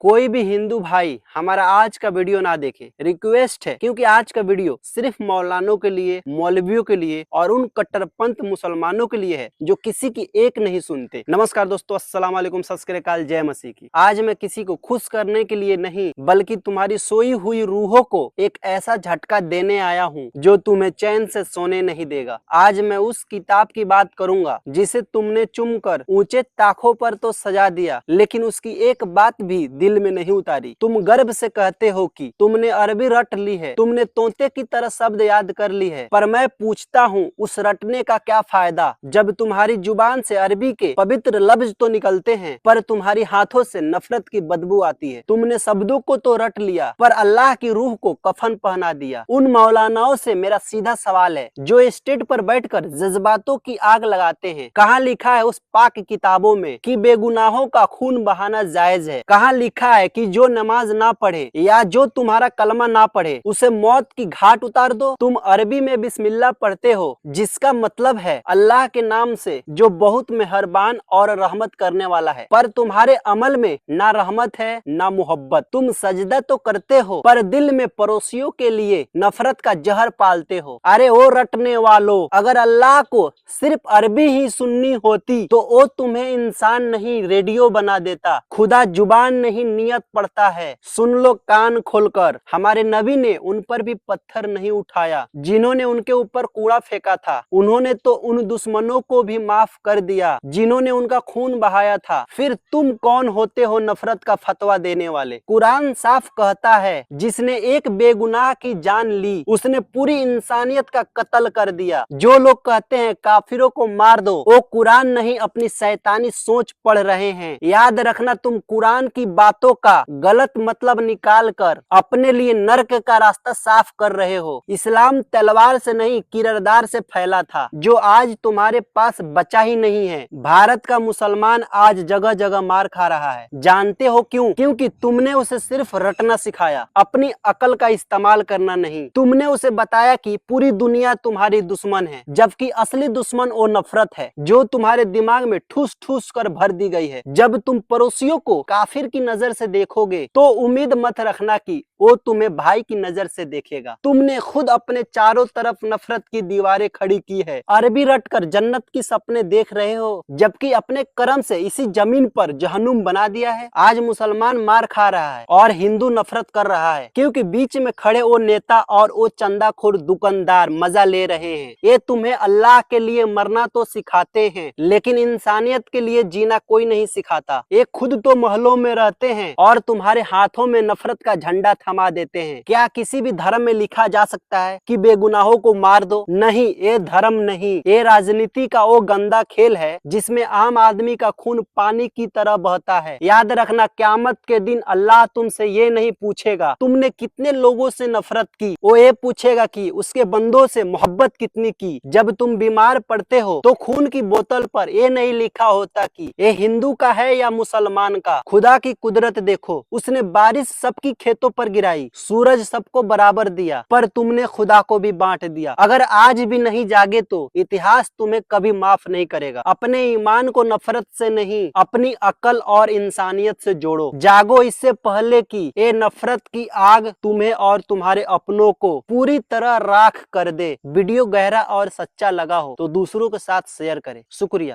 कोई भी हिंदू भाई हमारा आज का वीडियो ना देखे, रिक्वेस्ट है, क्योंकि आज का वीडियो सिर्फ मौलानों के लिए, मौलवियों के लिए और उन कट्टरपंथ मुसलमानों के लिए है जो किसी की एक नहीं सुनते। नमस्कार दोस्तों, अस्सलाम वालेकुम, सत श्री अकाल, जय मसीह की। आज मैं किसी को खुश करने के लिए नहीं बल्कि तुम्हारी सोई हुई रूहों को एक ऐसा झटका देने आया हूँ जो तुम्हें चैन से सोने नहीं देगा। आज मैं उस किताब की बात करूंगा जिसे तुमने चुमकर ऊंचे ताखों पर तो सजा दिया, लेकिन उसकी एक बात भी दिल में नहीं उतारी। तुम गर्व से कहते हो कि तुमने अरबी रट ली है, तुमने तोते की तरह शब्द याद कर ली है, पर मैं पूछता हूँ उस रटने का क्या फायदा जब तुम्हारी जुबान से अरबी के पवित्र लफ्ज तो निकलते हैं पर तुम्हारी हाथों से नफरत की बदबू आती है। तुमने शब्दों को तो रट लिया पर अल्लाह की रूह को कफन पहना दिया। उन मौलानाओं से मेरा सीधा सवाल है जो स्टेज पर बैठकर जज्बातों की आग लगाते हैं, कहाँ लिखा है उस पाक किताबों में कि बेगुनाहों का खून बहाना जायज है? कहाँ लिखा है कि जो नमाज ना पढ़े या जो तुम्हारा कलमा ना पढ़े उसे मौत की घाट उतार दो? तुम अरबी में बिस्मिल्लाह पढ़ते हो जिसका मतलब है अल्लाह के नाम से जो बहुत मेहरबान और रहमत करने वाला है, पर तुम्हारे अमल में ना रहमत है ना मोहब्बत। तुम सजदा तो करते हो पर दिल में पड़ोसियों के लिए नफरत का जहर पालते हो। अरे ओ रटने वालों, अगर अल्लाह को सिर्फ अरबी ही सुननी होती तो वो तुम्हें इंसान नहीं रेडियो बना देता। खुदा जुबान नहीं नियत पढ़ता है। सुन लो कान खोलकर, हमारे नबी ने उन पर भी पत्थर नहीं उठाया जिन्होंने उनके ऊपर कूड़ा फेंका था। उन्होंने तो उन दुश्मनों को भी माफ कर दिया जिन्होंने उनका खून बहाया था। फिर तुम कौन होते हो नफरत का फतवा देने वाले? कुरान साफ कहता है जिसने एक बेगुनाह की जान ली उसने पूरी इंसानियत का कत्ल कर दिया। जो लोग कहते हैं काफिरों को मार दो, वो कुरान नहीं अपनी शैतानी सोच पढ़ रहे हैं। याद रखना, तुम कुरान की बातों का गलत मतलब निकाल कर अपने लिए नर्क का रास्ता साफ कर रहे हो। इस्लाम तलवार से नहीं किरदार से फैला था जो आज तुम्हारे पास बचा ही नहीं है। भारत का मुसलमान आज जगह जगह मार खा रहा है। जानते हो क्यों? क्योंकि तुमने उसे सिर्फ रटना सिखाया, अपनी अकल का इस्तेमाल करना नहीं। तुमने उसे बताया कि पूरी दुनिया तुम्हारी दुश्मन है, जबकि असली दुश्मन वो नफरत है जो तुम्हारे दिमाग में ठूस ठूस कर भर दी गई है। जब तुम पड़ोसियों को काफिर की नजर से देखोगे तो उम्मीद मत रखना कि वो तुम्हें भाई की नजर से देखेगा। तुमने खुद अपने चारों तरफ नफरत की दीवारें खड़ी की है। अरबी रटकर जन्नत की सपने देख रहे हो जबकि अपने कर्म से इसी जमीन पर जहन्नुम बना दिया है। आज मुसलमान मार खा रहा है और हिंदू नफरत कर रहा है क्योंकि बीच में खड़े वो नेता और वो चंदाखोर दुकानदार मजा ले रहे हैं। ये तुम्हें अल्लाह के लिए मरना तो सिखाते हैं लेकिन इंसानियत के लिए जीना कोई नहीं सिखाता। ये खुद तो महलों में रहते हैं और तुम्हारे हाथों में नफरत का झंडा थमा देते हैं। क्या किसी भी धर्म में लिखा जा सकता है कि बेगुनाहों को मार दो? नहीं, ये धर्म नहीं, ये राजनीति का वो गंदा खेल है जिसमें आम आदमी का खून पानी की तरह बहता है। याद रखना, क़यामत के दिन अल्लाह तुमसे ये नहीं पूछेगा तुमने कितने लोगों से नफरत की, वो ये पूछेगा कि उसके बंदों से मोहब्बत कितनी की। जब तुम बीमार पड़ते हो तो खून की बोतल पर ये नहीं लिखा होता कि ये हिंदू का है या मुसलमान का। खुदा की कुदरत देखो, उसने बारिश सबकी खेतों पर गिराई, सूरज सबको बराबर दिया, पर तुमने खुदा को भी बांट दिया। अगर आज भी नहीं जागे तो इतिहास तुम्हें कभी माफ नहीं करेगा। अपने ईमान को नफरत से नहीं, अपनी अकल और इंसानियत से जोड़ो। जागो इससे पहले कि ये नफरत की आग तुम्हें और तुम्हारे अपनों को पूरी तरह राख कर दे। वीडियो गहरा और सच्चा लगा हो तो दूसरों के साथ शेयर करें। शुक्रिया।